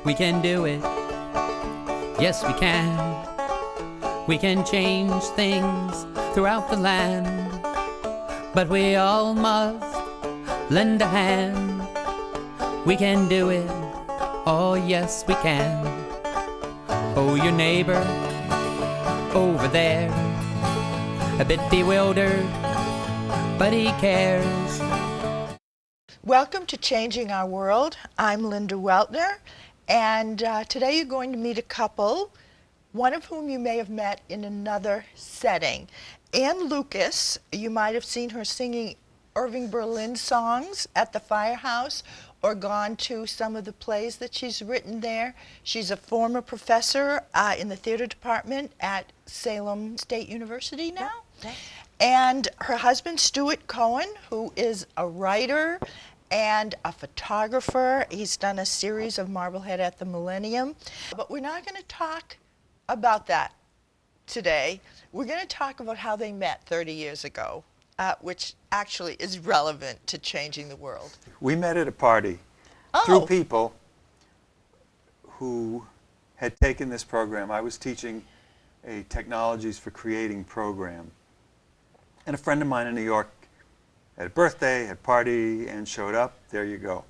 We can do it. Yes, we can. We can change things throughout the land. But we all must lend a hand. We can do it. Oh, yes, we can. Oh, your neighbor over there, a bit bewildered, but he cares. Welcome to Changing Our World. I'm Linda Weltner, and today you're going to meet a couple, one of whom you may have met in another setting. Ann Lucas, you might have seen her singing Irving Berlin songs at the Firehouse or gone to some of the plays that she's written there. She's a former professor in the theater department at Salem State University now. Yeah. And her husband, Stuart Cohen, who is a writer and a photographer. He's done a series of Marblehead at the Millennium. But we're not going to talk about that today. We're going to talk about how they met 30 years ago, which actually is relevant to changing the world. We met at a party through people who had taken this program. I was teaching a Technologies for Creating program. And a friend of mine in New York had a birthday, had a party, and showed up. There you go.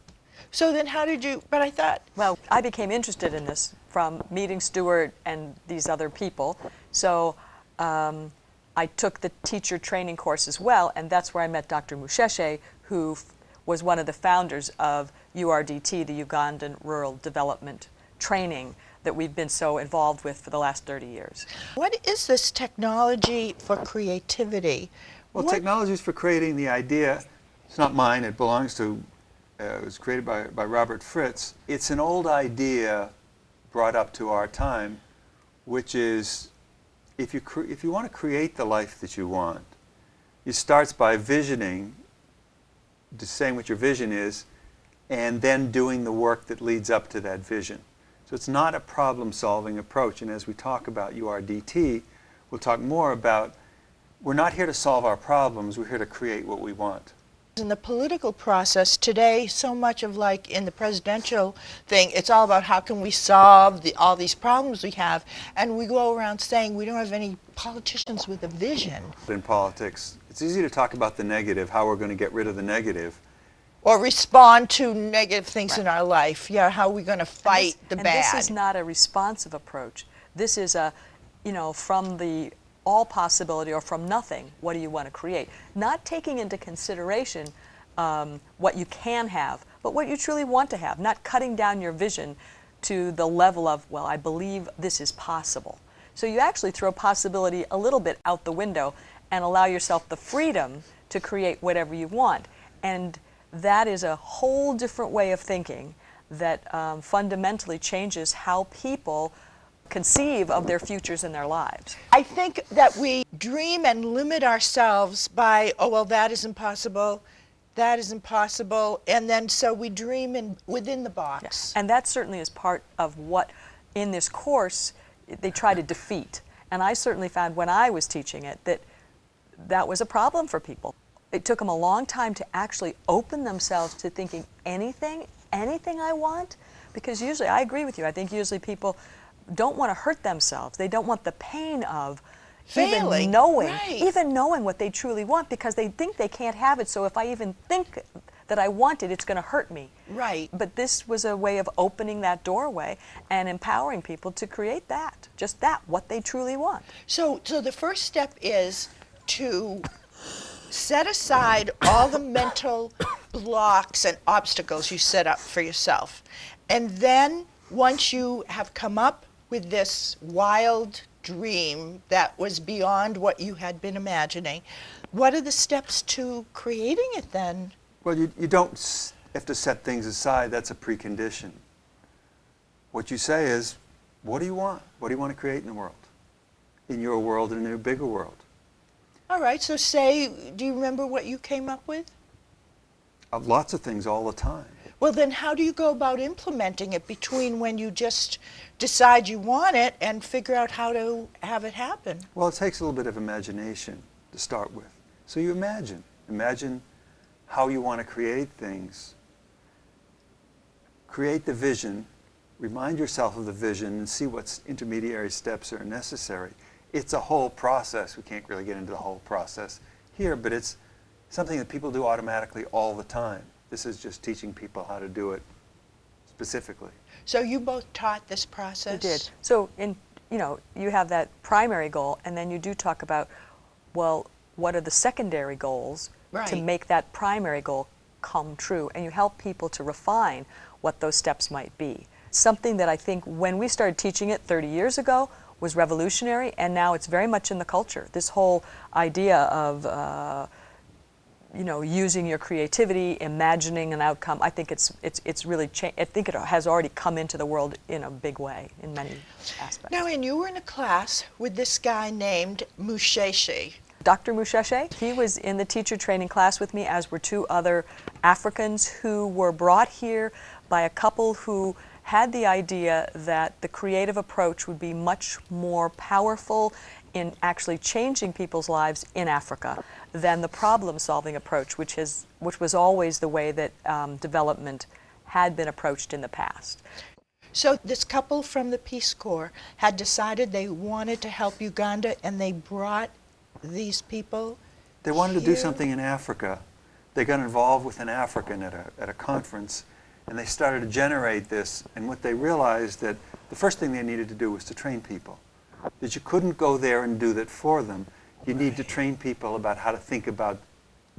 So then how did you, but I thought... Well, I became interested in this from meeting Stuart and these other people. So I took the teacher training course as well, and that's where I met Dr. Musheshe, who was one of the founders of URDT, the Ugandan Rural Development Training that we've been so involved with for the last 30 years. What is this technology for creativity? Well, Technologies for Creating, the idea, it's not mine, it belongs to, it was created by Robert Fritz. It's an old idea brought up to our time, which is if you want to create the life that you want, it starts by visioning, saying what your vision is, and then doing the work that leads up to that vision. So it's not a problem-solving approach, and as we talk about URDT, we'll talk more about we're not here to solve our problems, we're here to create what we want. In the political process today, so much of like in the presidential thing, it's all about how can we solve all these problems we have, and we go around saying we don't have any politicians with a vision. In politics, it's easy to talk about the negative, how we're going to get rid of the negative. Or respond to negative things in our life. Yeah, how are we going to fight the bad? And this is not a responsive approach. This is a, from the all possibility or from nothing, what do you want to create? Not taking into consideration what you can have, but what you truly want to have. Not cutting down your vision to the level of, well, I believe this is possible. So you actually throw possibility a little bit out the window and allow yourself the freedom to create whatever you want. And that is a whole different way of thinking that fundamentally changes how people conceive of their futures and their lives. I think that we dream and limit ourselves by, oh, well, that is impossible, and then so we dream within the box. Yes. And that certainly is part of what, in this course, they try to defeat. And I certainly found when I was teaching it that that was a problem for people. It took them a long time to actually open themselves to thinking anything I want, because usually, I agree with you, I think usually people don't want to hurt themselves. They don't want the pain of failing, even knowing what they truly want, because they think they can't have it, so if I even think that I want it, it's going to hurt me. Right. But this was a way of opening that doorway and empowering people to create that, just that, what they truly want. So the first step is to set aside all the mental blocks and obstacles you set up for yourself. And then once you have come up with this wild dream that was beyond what you had been imagining, what are the steps to creating it then? Well, you don't have to set things aside. That's a precondition. What you say is, what do you want? What do you want to create in the world? In your world and in your bigger world. All right, so say, do you remember what you came up with? Lots of things all the time. Well, then how do you go about implementing it between when you just decide you want it and figure out how to have it happen? Well, it takes a little bit of imagination to start with. So you imagine how you want to create things. Create the vision, remind yourself of the vision and see what intermediary steps are necessary. It's a whole process. We can't really get into the whole process here, but it's something that people do automatically all the time. This is just teaching people how to do it specifically. So you both taught this process? We did. So you have that primary goal, and then you do talk about, well, what are the secondary goals to make that primary goal come true, and you help people to refine what those steps might be. Something that I think when we started teaching it 30 years ago was revolutionary, and now it's very much in the culture. This whole idea of using your creativity, imagining an outcome, I think it's really changed. I think it has already come into the world in a big way in many aspects. Now, and you were in a class with this guy named Musheshe. Dr. Musheshe, he was in the teacher training class with me, as were two other Africans who were brought here by a couple who had the idea that the creative approach would be much more powerful in actually changing people's lives in Africa than the problem-solving approach, which was always the way that development had been approached in the past. So this couple from the Peace Corps had decided they wanted to help Uganda, and they brought these people They wanted to do here. something in Africa. They got involved with an African at a conference, and they started to generate this. And what they realized that the first thing they needed to do was to train people. That you couldn't go there and do that for them. You need to train people about how to think about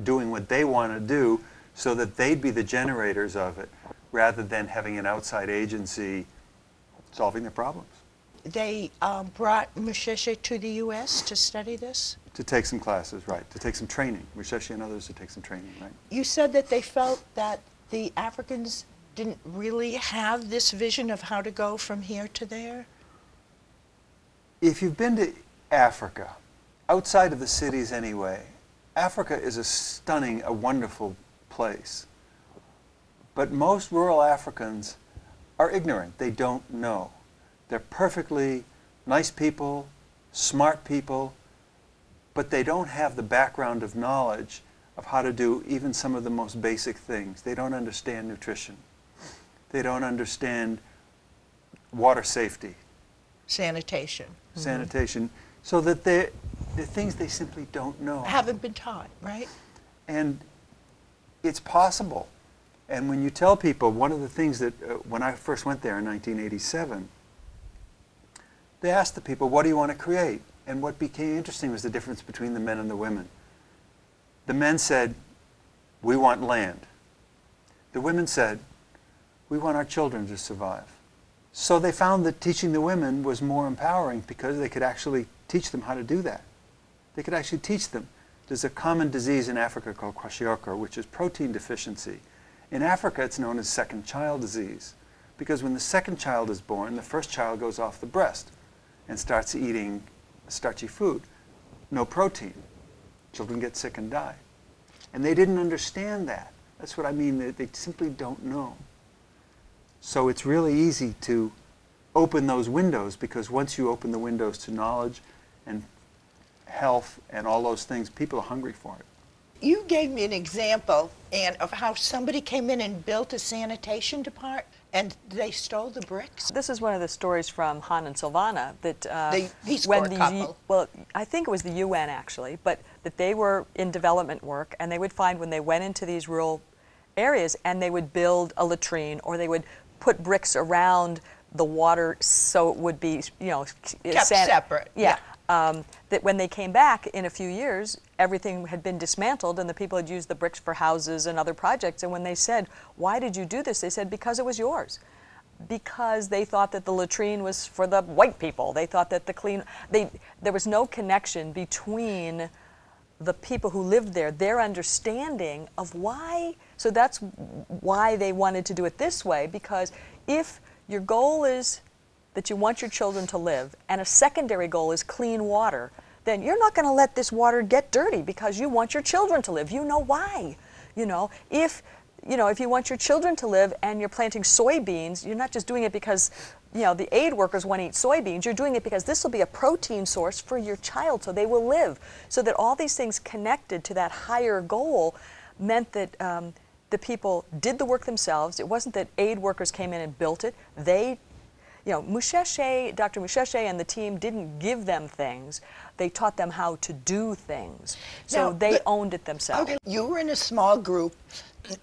doing what they want to do so that they'd be the generators of it, rather than having an outside agency solving their problems. They brought Musheshe to the U.S. to study this? To take some classes, right. To take some training. Musheshe and others to take some training, right. You said that they felt that the Africans didn't really have this vision of how to go from here to there? If you've been to Africa, outside of the cities anyway, Africa is a stunning, a wonderful place. But most rural Africans are ignorant. They don't know. They're perfectly nice people, smart people, but they don't have the background of knowledge of how to do even some of the most basic things. They don't understand nutrition. They don't understand water safety. Sanitation. Sanitation. So that they're things they simply don't know. Haven't been taught, right? And it's possible. And when you tell people, one of the things that, when I first went there in 1987, they asked the people, what do you want to create? And what became interesting was the difference between the men and the women. The men said, we want land. The women said, we want our children to survive. So they found that teaching the women was more empowering because they could actually teach them how to do that. They could actually teach them. There's a common disease in Africa called kwashiorkor, which is protein deficiency. In Africa, it's known as second child disease, because when the second child is born, the first child goes off the breast and starts eating starchy food. No protein. Children get sick and die. And they didn't understand that. That's what I mean. They simply don't know. So it's really easy to open those windows, because once you open the windows to knowledge and health and all those things, people are hungry for it. You gave me an example, Anne, of how somebody came in and built a sanitation department and they stole the bricks. This is one of the stories from Han and Silvana that The Peace Corps couple. well, I think it was the UN actually, but that they were in development work, and they would find when they went into these rural areas and they would build a latrine, or they would put bricks around the water so it would be, Kept separate. Yeah. That when they came back in a few years, everything had been dismantled and the people had used the bricks for houses and other projects. And when they said, why did you do this? They said, because it was yours. Because they thought that the latrine was for the white people. They thought that there was no connection between the people who lived there, their understanding of why. So that's why they wanted to do it this way, because if your goal is that you want your children to live, and a secondary goal is clean water, then you're not going to let this water get dirty because you want your children to live. You know why. If you want your children to live and you're planting soybeans, you're not just doing it because the aid workers want to eat soybeans. You're doing it because this will be a protein source for your child, so they will live. So that all these things connected to that higher goal meant that the people did the work themselves. It wasn't that aid workers came in and built it. They you know, Dr. Musheshe and the team didn't give them things. They taught them how to do things. So they owned it themselves. Okay, you were in a small group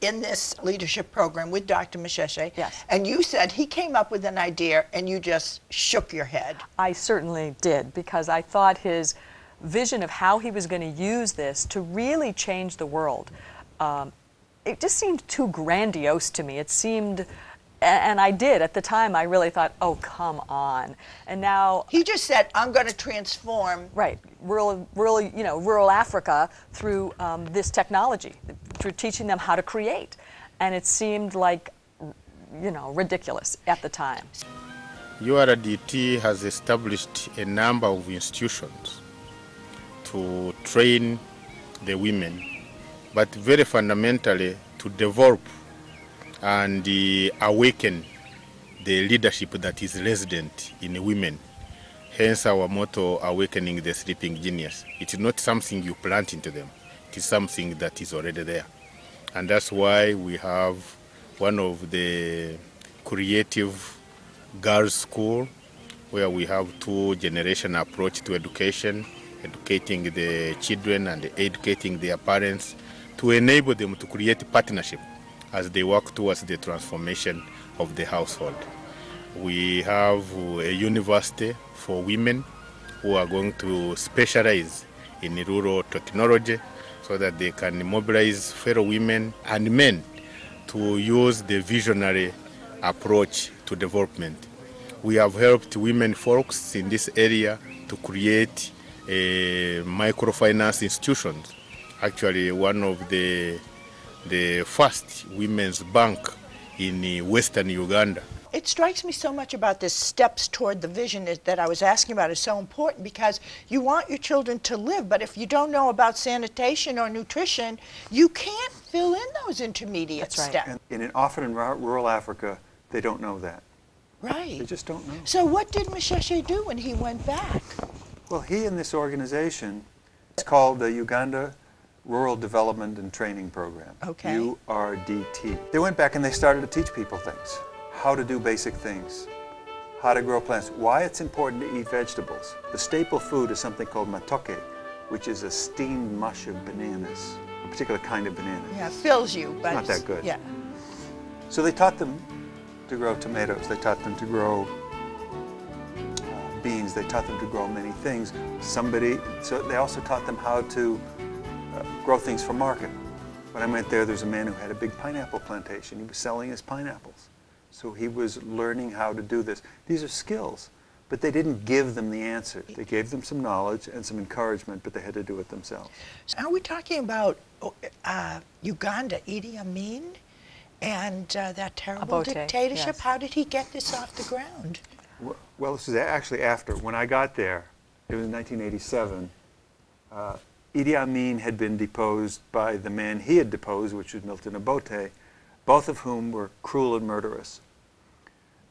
in this leadership program with Dr. Musheshe. Yes. And you said he came up with an idea and you just shook your head. I certainly did, because I thought his vision of how he was going to use this to really change the world, it just seemed too grandiose to me. It seemed, and I did, at the time I really thought, oh, come on. And now He just said, I'm going to transform. right, rural Africa through this technology, through teaching them how to create. And it seemed like, ridiculous at the time. URDT has established a number of institutions to train the women, but very fundamentally to develop and awaken the leadership that is resident in women. Hence our motto, awakening the sleeping genius. It is not something you plant into them. It is something that is already there. And that's why we have one of the creative girls' school where we have two-generation approach to education, educating the children and educating their parents to enable them to create partnership as they work towards the transformation of the household. We have a university for women who are going to specialize in rural technology so that they can mobilize fellow women and men to use the visionary approach to development. We have helped women folks in this area to create microfinance institutions. Actually, one of the first women's bank in western Uganda. It strikes me so much about this steps toward the vision that I was asking about is so important, because you want your children to live, but if you don't know about sanitation or nutrition, you can't fill in those intermediate That's right. steps. And often in rural Africa, they don't know that. Right. They just don't know. So what did Musheshe do when he went back? Well, he and this organization, it's called the Uganda Rural Development and Training Program, Okay. URDT. They went back and they started to teach people things, how to do basic things, how to grow plants, why it's important to eat vegetables. The staple food is something called matoke, which is a steamed mush of bananas, a particular kind of banana. Yeah, fills you, but not that good. Yeah. So they taught them to grow tomatoes, they taught them to grow beans, they taught them to grow many things. So they also taught them how to grow things for market. When I went there, there was a man who had a big pineapple plantation. He was selling his pineapples. So he was learning how to do this. These are skills, but they didn't give them the answer. They gave them some knowledge and some encouragement, but they had to do it themselves. So are we talking about Uganda, Idi Amin, and that terrible Obote, dictatorship? yes. How did he get this off the ground? Well, this is actually after. When I got there, it was in 1987, Idi Amin had been deposed by the man he had deposed, which was Milton Obote, both of whom were cruel and murderous.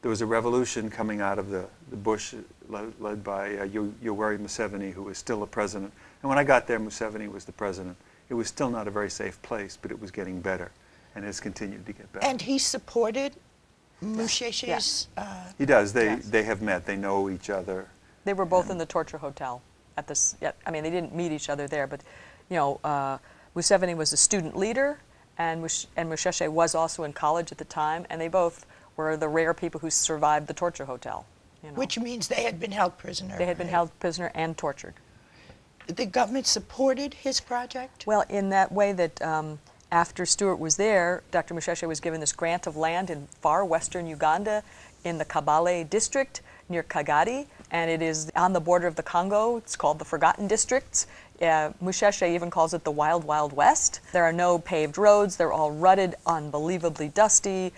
There was a revolution coming out of the bush led by Yoweri Museveni, who was still a president. And when I got there, Museveni was the president. It was still not a very safe place, but it was getting better and has continued to get better. And he supported Musheshe's... He does. Yes. They have met. They know each other. They were both in the torture hotel at this. Yeah, I mean, they didn't meet each other there, but Museveni was a student leader, and Musheshe was also in college at the time, and they both were the rare people who survived the torture hotel. Which means they had been held prisoner. They had been held prisoner and tortured. The government supported his project? Well, in that way that after Stuart was there, Dr. Musheshe was given this grant of land in far western Uganda in the Kabale district near Kagadi, and it is on the border of the Congo. It's called the Forgotten Districts. Musheshe even calls it the Wild, Wild West. There are no paved roads. They're all rutted, unbelievably dusty.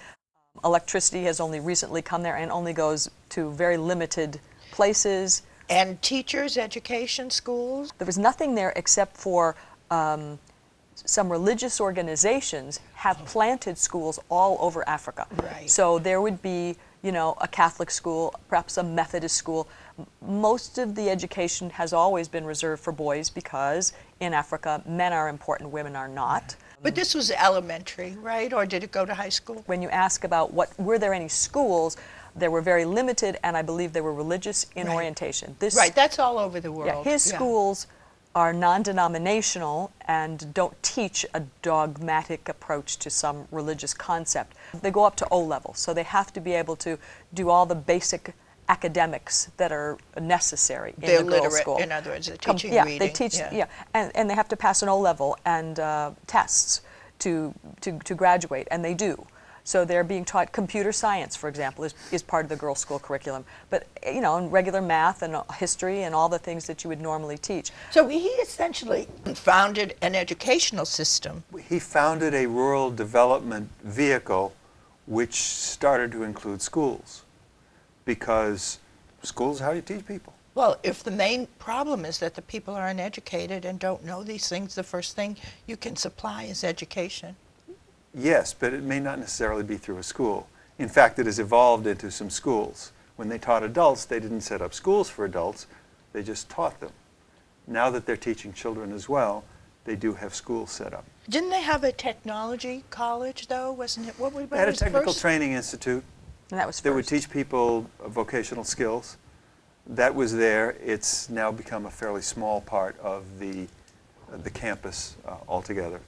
Electricity has only recently come there and only goes to very limited places. And teachers, education, schools? There was nothing there except for some religious organizations have planted schools all over Africa. Right. So there would be, a Catholic school, perhaps a Methodist school. Most of the education has always been reserved for boys because in Africa, men are important, women are not. But this was elementary, right? Or did it go to high school? When you ask about were there any schools, They were very limited, and I believe they were religious in Right. orientation. Right, that's all over the world. Yeah, his schools are non-denominational and don't teach a dogmatic approach to some religious concept. They go up to O level, so they have to be able to do all the basic academics that are necessary in They're the girls' literate, school. in other words, they're teaching Yeah, reading. they teach. Yeah, and they have to pass an O level and tests to graduate, and they do. So they're being taught computer science, for example, is part of the girls' school curriculum. But, you know, and regular math and history and all the things that you would normally teach. So he essentially founded an educational system. He founded a rural development vehicle which started to include schools, because schools is how you teach people. Well, if the main problem is that the people are uneducated and don't know these things, the first thing you can supply is education. Yes, but it may not necessarily be through a school. In fact, it has evolved into some schools. When they taught adults, they didn't set up schools for adults, they just taught them. Now that they're teaching children as well, they do have schools set up. Didn't they have a technology college, though? Wasn't it? What They had a was technical first? training institute And that was that would first. teach people vocational skills. That was there. It's now become a fairly small part of the campus altogether.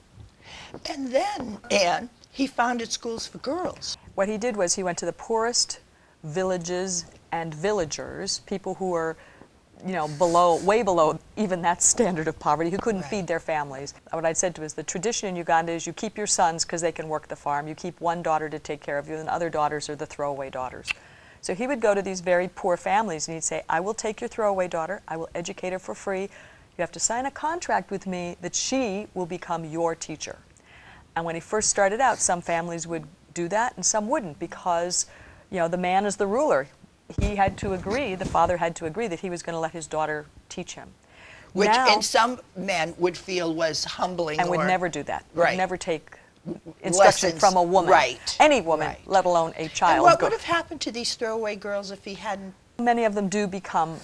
And then, Anne, he founded schools for girls. What he did was he went to the poorest villages and villagers, people who were, you know, way below even that standard of poverty, who couldn't Right. feed their families. What I'd said to is the tradition in Uganda is you keep your sons because they can work the farm, you keep one daughter to take care of you, and other daughters are the throwaway daughters. So he would go to these very poor families and he'd say, I will take your throwaway daughter, I will educate her for free, you have to sign a contract with me that she will become your teacher. And when he first started out, some families would do that and some wouldn't, because, you know, the man is the ruler. He had to agree, the father had to agree that he was going to let his daughter teach him. Which Now- in some men would feel was humbling. and or, would never do that. Right. Would never take instruction Lessons. from a woman. Right. Any woman, Right. let alone a And child. what would have happened to these throwaway girls if he hadn't? Many of them do become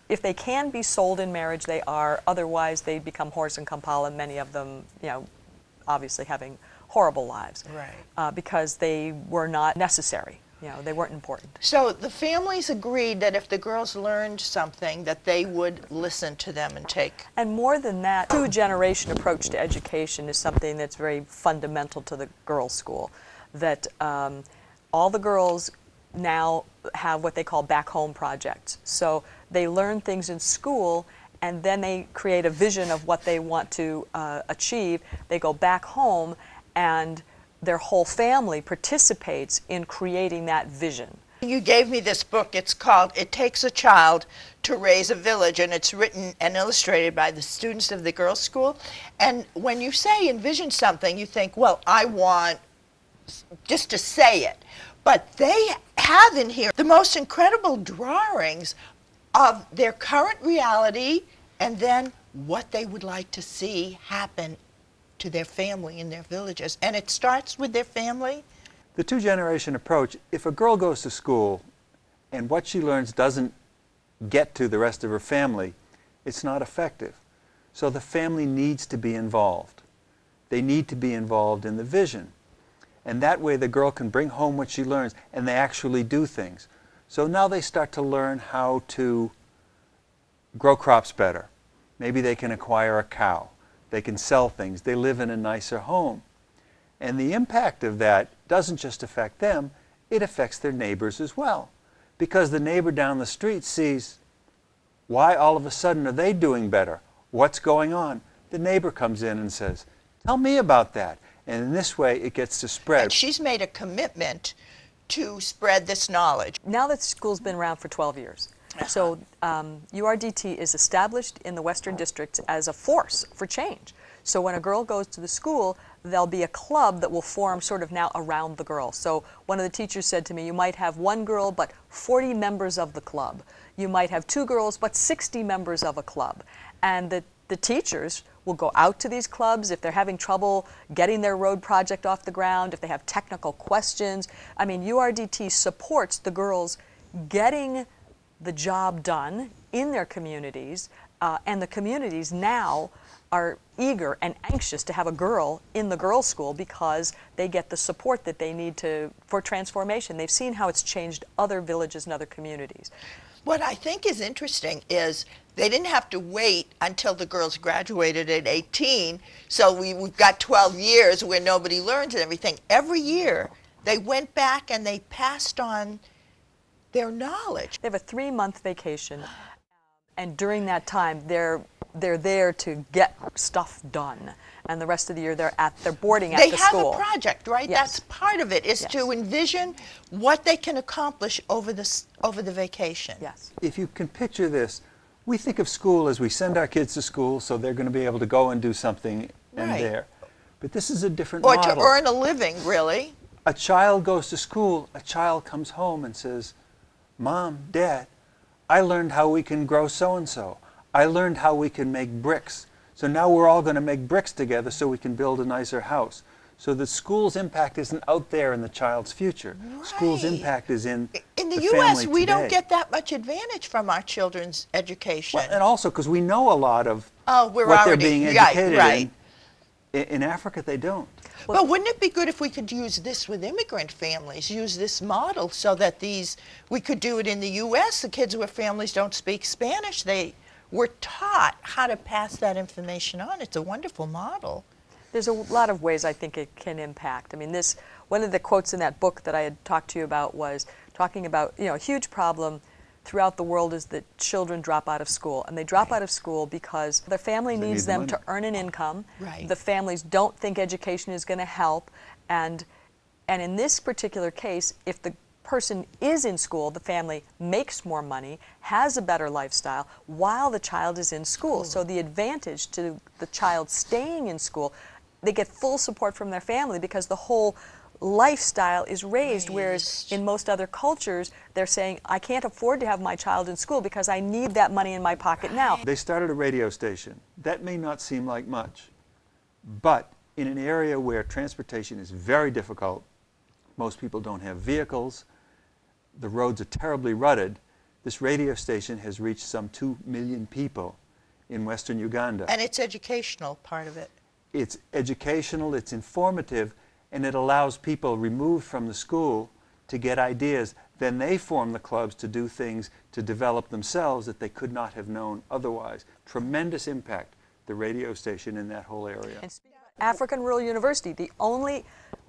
if they can be sold in marriage, they are. Otherwise, they become horse and Kampala. Many of them, you know, obviously having horrible lives. Right. Because they were not necessary. You know, they weren't important. So the families agreed that if the girls learned something, that they would listen to them and take. And more than that, two-generation approach to education is something that's very fundamental to the girls' school. That all the girls now have what they call back-home projects. So they learn things in school, and then they create a vision of what they want to achieve. They go back home, and their whole family participates in creating that vision. You gave me this book. It's called It Takes a Child to Raise a Village, and it's written and illustrated by the students of the girls' school. And when you say envision something, you think, well, I want just to say it. But they have in here the most incredible drawings of their current reality and then what they would like to see happen to their family in their villages. And it starts with their family. The two-generation approach, if a girl goes to school and what she learns doesn't get to the rest of her family, it's not effective. So the family needs to be involved. They need to be involved in the vision. And that way the girl can bring home what she learns and they actually do things. So now they start to learn how to grow crops better. Maybe they can acquire a cow. They can sell things. They live in a nicer home. And the impact of that doesn't just affect them, it affects their neighbors as well. Because the neighbor down the street sees, why all of a sudden are they doing better? What's going on? The neighbor comes in and says, tell me about that. And in this way, it gets to spread. And she's made a commitment to spread this knowledge. Now that school's been around for 12 years. So URDT is established in the Western Districts as a force for change. So when a girl goes to the school, there'll be a club that will form sort of now around the girl. So one of the teachers said to me, you might have one girl but 40 members of the club. You might have two girls but 60 members of a club. And the teachers will go out to these clubs if they're having trouble getting their road project off the ground, if they have technical questions. I mean, URDT supports the girls getting the job done in their communities, and the communities now are eager and anxious to have a girl in the girls' school because they get the support that they need for transformation. They've seen how it's changed other villages and other communities. What I think is interesting is they didn't have to wait until the girls graduated at 18, so we've got 12 years where nobody learns and everything. Every year they went back and they passed on their knowledge. They have a 3-month vacation, and during that time they're there to get stuff done, and the rest of the year they're boarding at the school. They have a project, right? Yes. That's part of it, is to envision what they can accomplish over the vacation. Yes. If you can picture this, we think of school as we send our kids to school so they're going to be able to go and do something and Right. there. But this is a different Or model. to earn a living, really. A child goes to school, a child comes home and says, Mom, Dad, I learned how we can grow so-and-so. I learned how we can make bricks. So now we're all going to make bricks together so we can build a nicer house. So the school's impact isn't out there in the child's future. School's Right. impact is in In the the U.S., family we don't today. get that much advantage from our children's education. Well, and also because we know a lot of Oh, we're what already they're being right, educated right. in. In Africa, they don't. But wouldn't it be good if we could use this with immigrant families, use this model so that we could do it in the U.S. The kids where families don't speak Spanish, they were taught how to pass that information on. It's a wonderful model. There's a lot of ways I think it can impact. I mean, one of the quotes in that book that I had talked to you about was talking about, a huge problem throughout the world is that children drop out of school. And they drop out of school because their family They needs need the them to money. earn an income. Right. The families don't think education is going to help. And in this particular case, if the person is in school, the family makes more money, has a better lifestyle while the child is in school. So the advantage to the child staying in school, they get full support from their family because the whole lifestyle is raised, whereas in most other cultures, they're saying, I can't afford to have my child in school because I need that money in my pocket now. They started a radio station. That may not seem like much, but in an area where transportation is very difficult, most people don't have vehicles, the roads are terribly rutted, this radio station has reached some 2 million people in western Uganda. And it's educational, part of it. It's educational, it's informative, and it allows people removed from the school to get ideas. Then they form the clubs to do things to develop themselves that they could not have known otherwise. Tremendous impact, the radio station in that whole area. And speaking about African Rural University, the only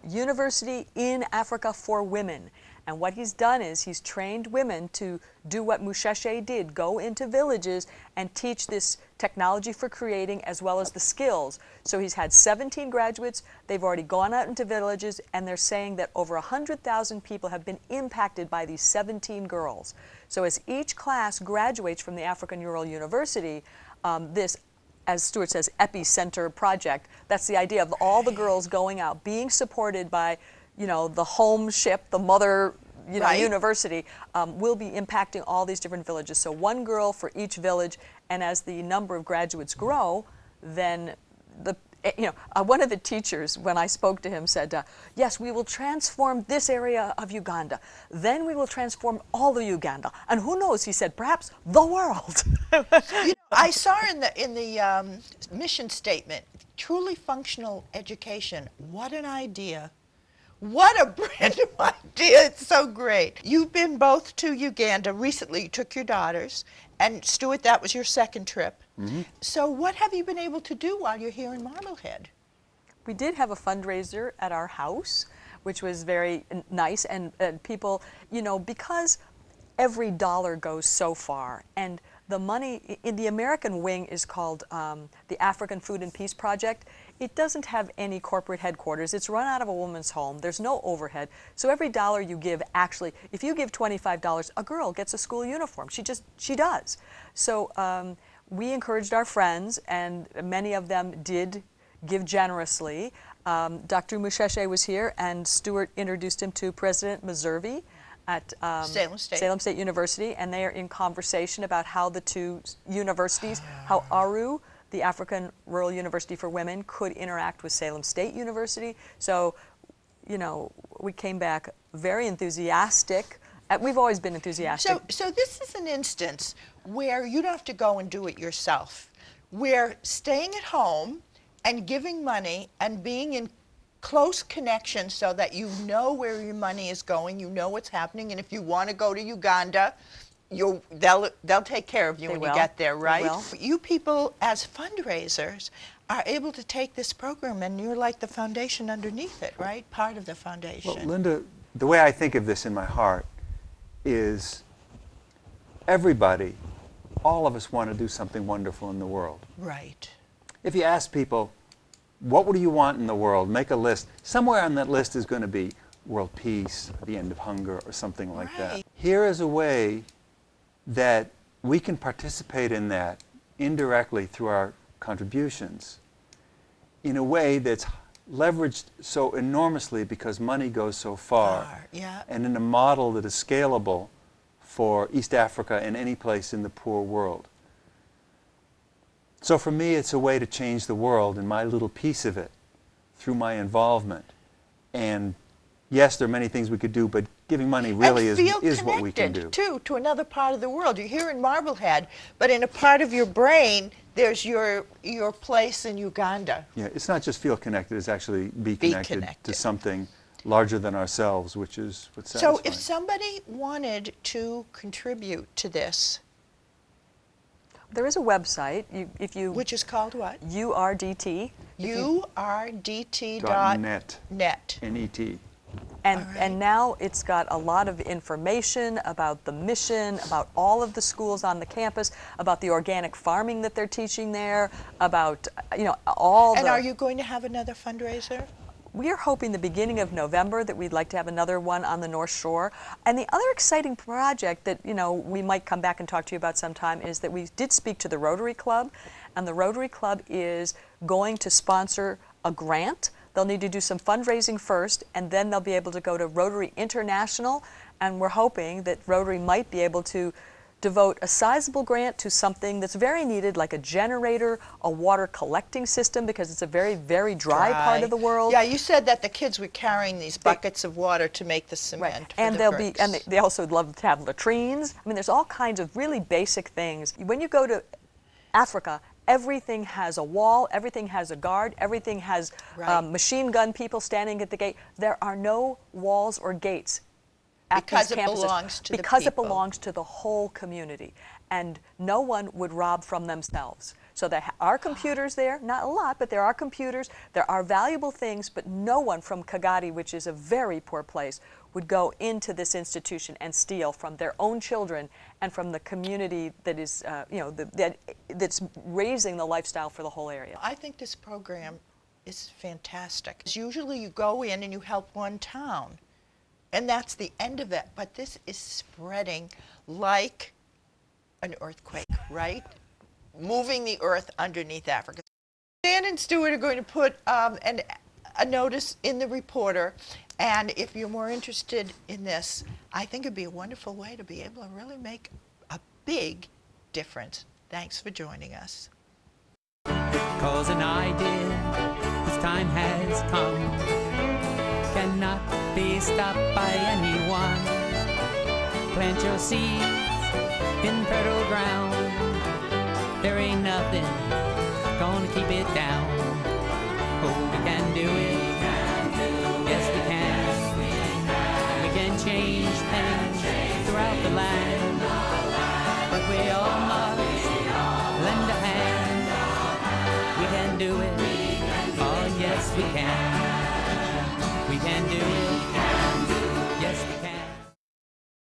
university in Africa for women. And what he's done is he's trained women to do what Musheshe did, go into villages and teach this technology for creating as well as the skills. So he's had 17 graduates, they've already gone out into villages, and they're saying that over 100,000 people have been impacted by these 17 girls. So as each class graduates from the African Rural University, this, as Stuart says, epicenter project, that's the idea of all the girls going out, being supported by the home ship, the mother university, will be impacting all these different villages. So one girl for each village, and as the number of graduates grow, then one of the teachers, when I spoke to him, said, yes, we will transform this area of Uganda. Then we will transform all of Uganda. And who knows, he said, perhaps the world. I saw in the mission statement, truly functional education. What an idea. What a brand new idea. It's so great. You've been both to Uganda recently. You took your daughters. And Stuart, that was your second trip. Mm-hmm. So what have you been able to do while you're here in Marblehead? We did have a fundraiser at our house, which was very nice. And people, because every dollar goes so far, and the money in the American wing is called the African Food and Peace Project. It doesn't have any corporate headquarters. It's run out of a woman's home. There's no overhead. So every dollar you give, actually, if you give $25, a girl gets a school uniform. She does. So we encouraged our friends, and many of them did give generously. Dr. Musheshe was here, and Stuart introduced him to President Mazurvi at Salem State University, and they are in conversation about how the two universities, how ARU, the African Rural University for Women, could interact with Salem State University. So, we came back very enthusiastic. We've always been enthusiastic. So this is an instance where you don't have to go and do it yourself. where staying at home and giving money and being in close connection so that you know where your money is going, you know what's happening, and if you want to go to Uganda, they'll take care of you when you get there, right? They will. You people as fundraisers are able to take this program and you're like the foundation underneath it, right? Part of the foundation. Well, Linda, the way I think of this in my heart is everybody, all of us want to do something wonderful in the world. Right. If you ask people, what would you want in the world? Make a list. Somewhere on that list is going to be world peace, the end of hunger, or something like that. Right. Here is a way that we can participate in that indirectly through our contributions in a way that's leveraged so enormously because money goes so far, yeah. and in a model that is scalable for East Africa and any place in the poor world. So for me, it's a way to change the world and my little piece of it through my involvement. And yes, there are many things we could do, but giving money really is what we can do. And feel connected, too, to another part of the world. You're here in Marblehead, but in a part of your brain, there's your place in Uganda. Yeah, it's not just feel connected, it's actually be connected to something larger than ourselves, which is what's satisfying. So if somebody wanted to contribute to this, there is a website. Which is called what? .net. URDT. URDT.net. N-E-T. And now it's got a lot of information about the mission, about all of the schools on the campus, about the organic farming that they're teaching there, about, all And are you going to have another fundraiser? We are hoping the beginning of November that we'd like to have another one on the North Shore. And the other exciting project that, we might come back and talk to you about sometime is that we did speak to the Rotary Club, and the Rotary Club is going to sponsor a grant. They'll need to do some fundraising first, and then they'll be able to go to Rotary International, and we're hoping that Rotary might be able to devote a sizable grant to something that's very needed, like a generator, a water collecting system, because it's a very, very dry part of the world. Yeah, you said that the kids were carrying these buckets of water to make the cement. And they also love to have latrines. I mean, there's all kinds of really basic things. When you go to Africa, everything has a wall, everything has a guard, everything has machine gun people standing at the gate. There are no walls or gates at because these it campuses belongs to because the people. it belongs to the whole community, and no one would rob from themselves. So there are computers there, not a lot, but there are computers, there are valuable things, but no one from Kagadi, which is a very poor place, would go into this institution and steal from their own children and from the community that is, that's raising the lifestyle for the whole area. I think this program is fantastic. Usually you go in and you help one town, and that's the end of it, but this is spreading like an earthquake, right? Moving the earth underneath Africa. Dan and Stuart are going to put a notice in the Reporter, and if you're more interested in this, I think it'd be a wonderful way to be able to really make a big difference. Thanks for joining us. 'Cause an idea, this time has come, cannot be stopped by anyone. Plant your seeds in fertile ground. There ain't nothing gonna keep it down. Oh, we can do it. Yes, we can. We can change things throughout the land.